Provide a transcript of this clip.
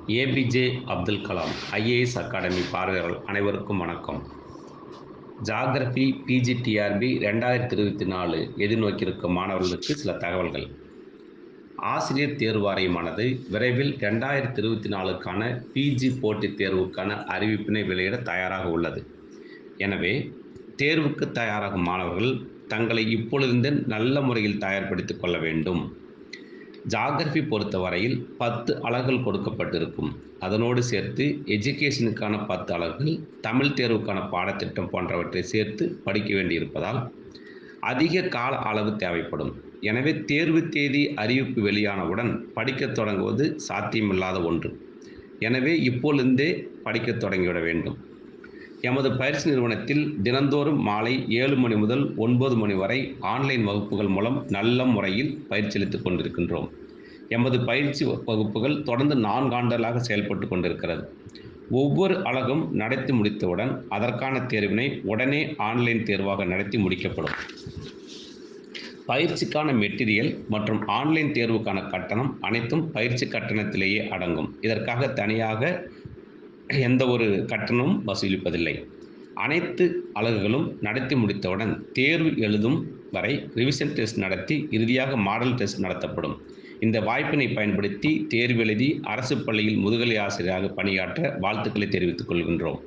APJ Abdul Kalam IAS academy பார்வையாளர்கள் அனைவருக்கும் வணக்கம். ஜாகிரபி பிஜிடிஆர்பி 2024 எதிர்நோக்கியிருக்கும் மாணவர்களுக்கு சில தகவல்கள். ஆசிரியர் தேர்வு வாரியமானது விரைவில் 2024க்கான பிஜி போட்டித் தேர்வுக்கான அறிவிப்பினை வெளியிட தயாராக உள்ளது. எனவே தேர்வுக்கு தயாராகும் மாணவர்கள் தங்களை இப்பொழுதிருந்தே நல்ல முறையில் தயார்படுத்திக் கொள்ள வேண்டும். ஜாகிரபி பொறுத்தவரையில் 10 அலகுகள் கொடுக்கப்பட்டிருக்கும். அதனோடு சேர்த்து எஜுகேஷனுக்கான 10 அலகுகள், தமிழ் தேர்வுக்கான பாடத்திட்டம் போன்றவற்றை சேர்த்து படிக்க வேண்டியிருப்பதால் அதிக கால அளவு தேவைப்படும். எனவே தேர்வு தேதி அறிவிப்பு வெளியானவுடன் படிக்கத் தொடங்குவது சாத்தியமில்லாத ஒன்று. எனவே இப்பொழுதே படிக்கத் தொடங்கிவிட வேண்டும். எமது பயிற்சி நிறுவனத்தில் தினந்தோறும் மாலை 7 மணி முதல் 9 மணி வரை ஆன்லைன் வகுப்புகள் மூலம் நல்ல முறையில் பயிற்சி அளித்துக் கொண்டிருக்கின்றோம். எமது பயிற்சி வகுப்புகள் தொடர்ந்து 4 ஆண்டுகளாக செயல்பட்டு கொண்டிருக்கிறது. ஒவ்வொரு அலகும் நடத்தி முடித்தவுடன் அதற்கான தேர்வினை உடனே ஆன்லைன் தேர்வாக நடத்தி முடிக்கப்படும். பயிற்சிக்கான மெட்டீரியல் மற்றும் ஆன்லைன் தேர்வுக்கான கட்டணம் அனைத்தும் பயிற்சி கட்டணத்திலேயே அடங்கும். இதற்காக தனியாக எந்த ஒரு கட்டணமும் வசூலிப்பதில்லை. அனைத்து அலகுகளும் நடத்தி முடித்தவுடன் தேர்வு எழுதும் வரை ரிவிஷன் டெஸ்ட் நடத்தி இறுதியாக மாடல் டெஸ்ட் நடத்தப்படும். இந்த வாய்ப்பினை பயன்படுத்தி தேர்வு எழுதி அரசு பள்ளியில் முதுகலை ஆசிரியராக பணியாற்ற வாழ்த்துக்களை தெரிவித்துக் கொள்கின்றோம்.